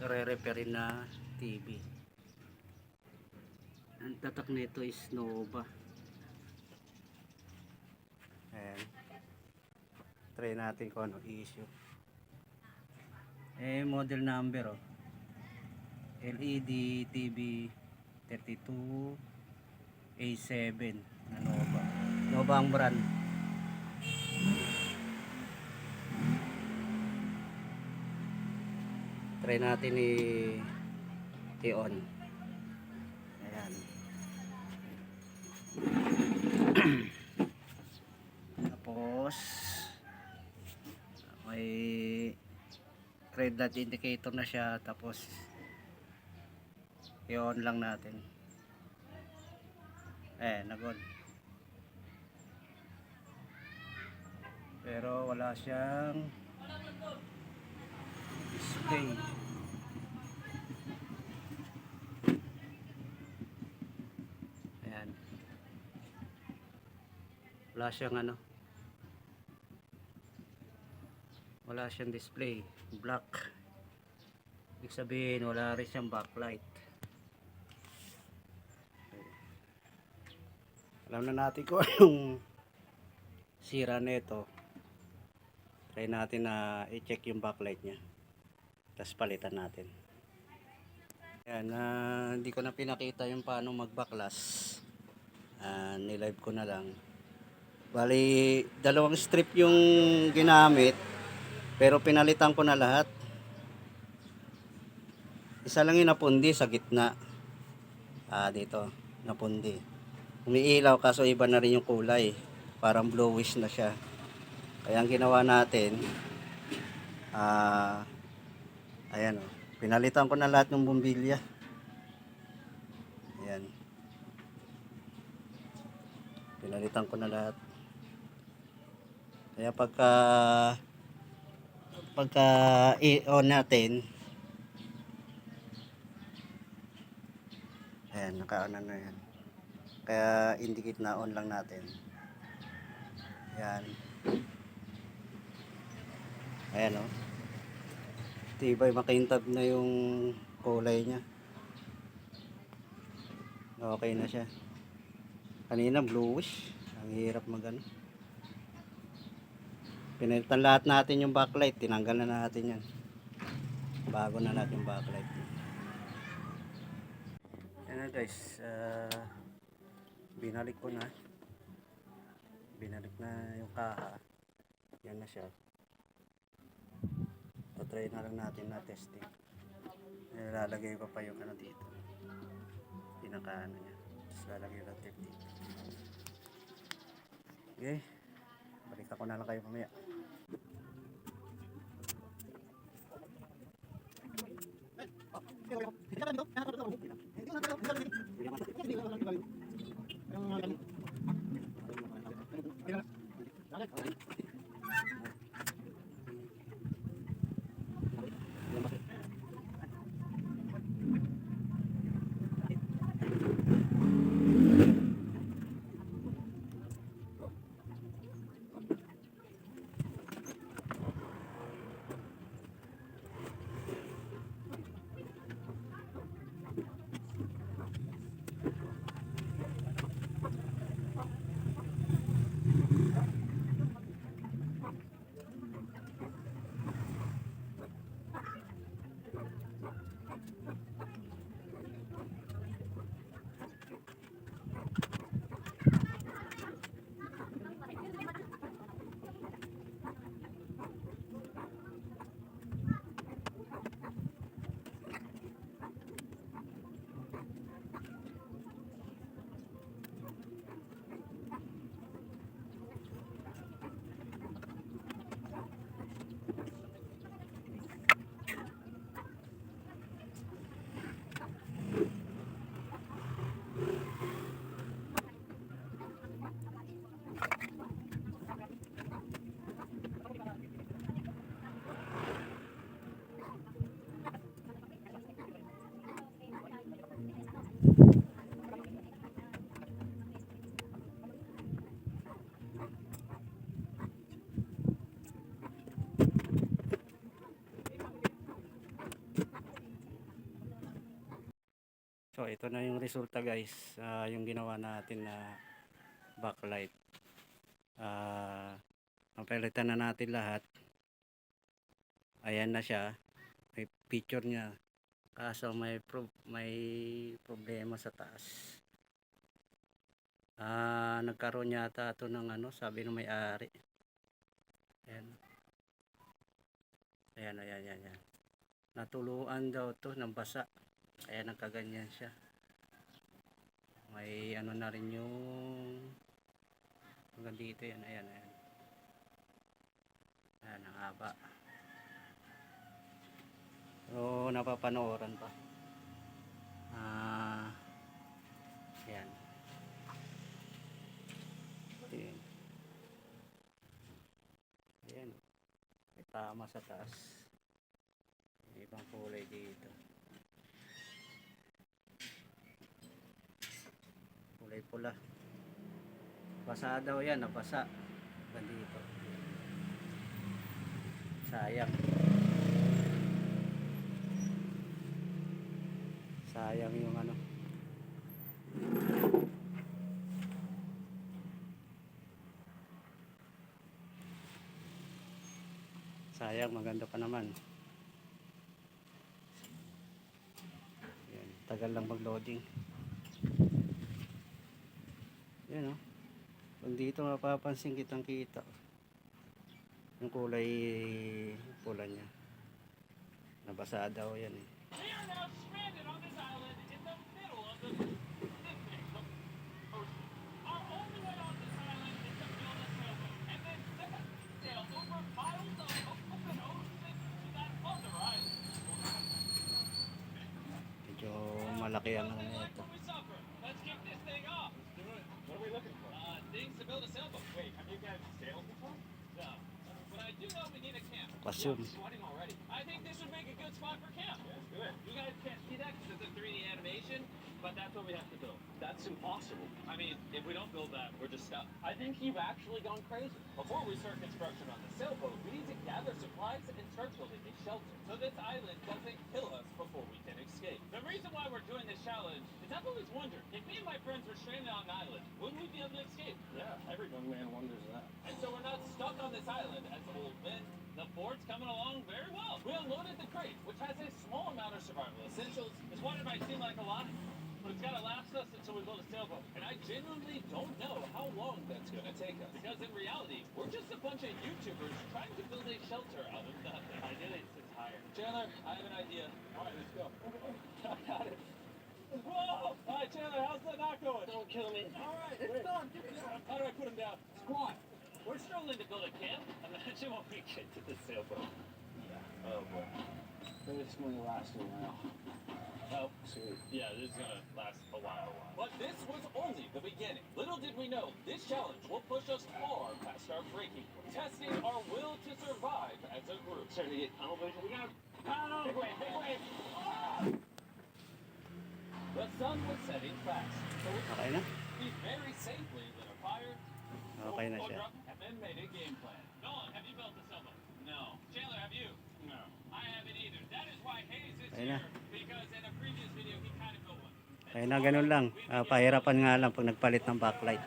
re-repair na TV. Ang tatak nito is Nova. Ayan. Try natin kung ano issue. Model number LED TV 32A7 na Nova. Nova ang brand. Try natin i-on. Ayan. Tapos may red light indicator na siya, tapos i-on lang natin. Nag-on. Pero wala siyang display. Ayan. Wala siyang wala siyang display, black. Ibig sabihin wala rin siyang backlight. Alam na natin kung anong sira nito. Try natin na i-check yung backlight nya, tapos palitan natin. Ayan, hindi ko na pinakita yung paano mag-backflash. Nilive ko na lang. Bali, dalawang strip yung ginamit, pero pinalitan ko na lahat. Isa lang yung napundi sa gitna. Dito, napundi. Umiilaw kaso iba na rin yung kulay. Parang bluish na siya. Kaya ang ginawa natin, ayan pinalitan ko na lahat ng bumbilya. Ayan. Pinalitan ko na lahat. Kaya pagka i-on natin, ayan, naka-on na yan. Kaya indicate na on lang natin. Ayan. Ayan tibay, makintab na yung kulay nya. Okay na siya. Kanina bluish. Ang hirap pinalitan lahat natin yung backlight. Tinanggal na natin yan. Bago na natin yung backlight. Ayan na guys. Binalik ko na. Binalik na yung kaha. Yan na siya. Try na lang natin na testing. Lalagay ko pa yung dito. Pinaka niya. Tapos lalagay ko tape dito. Okay. Balik ako na lang kayo mamaya. So ito na yung resulta guys, yung ginawa natin na backlight. Napalitan na natin lahat. Ayan na siya, may picture niya, kaso may problema sa taas. Nagkaroon yata ito ng sabi ng may-ari. Ayan. Ayan. Natuluan daw to ng basa, kaya nagkaganyan siya. May na rin yung hanggang dito yan. Ayan, ang haba. So napapanooran pa. Ayan. Ayan. May tama sa taas. May ibang kulay dito. Kulay pula. Basa daw yan, nabasa. Dito. Sayang. Sayang yung sayang, maganda pa naman. Ayan, tagal lang mag-loading. Ayan pag dito mapapansin kitang kita yung kulay pula niya. Nabasa daw yan Medyo malaki ang ito. Pasyon. I think this would make a good spot for camp. Yeah, good. You guys can't see that because it's a 3D animation, but that's what we have to build. That's impossible. I mean, if we don't build that, we're just stuck. I think you've actually gone crazy. Before we start construction on the sailboat, we need to gather supplies and start building a shelter so this island doesn't kill us before we can escape. The reason why we're doing this challenge is I've always wondered, if me and my friends were stranded on an island, wouldn't we be able to escape? Yeah, every young man wonders that. And so we're not stuck on this island as old men. The board's coming along very well. We unloaded the crate, which has a small amount of survival essentials. This water might seem like a lot, but it's gotta last us until we build a sailboat. And I genuinely don't know how long that's gonna take us. Because in reality, we're just a bunch of YouTubers trying to build a shelter out of nothing. I did it, it's higher. Chandler, I have an idea. All right, let's go. I got it. Whoa! All right, Chandler, how's that not going? Don't kill me. All right, it's done. How do I put him down? Squat. We're struggling to build a camp. Imagine when we get to the sailboat. Yeah. Oh boy. This may last a while. Oh, sweet. Yeah, this is gonna last a while. But this was only the beginning. Little did we know, this challenge will push us far past our breaking point, testing our will to survive as a group. Starting to get tunnel vision. We got big wave, big wave. Ah! The sun was setting fast, so we very safely lit a fire. Okay na siya. And then made a game plan. Nolan, have you built the sailboat? No. Chandler, have you? No. I haven't either. That is why Hayes is here. Because in a previous video, he kind of built one. Kaya na ganun lang. Pahirapan nga lang pag nagpalit ng backlight.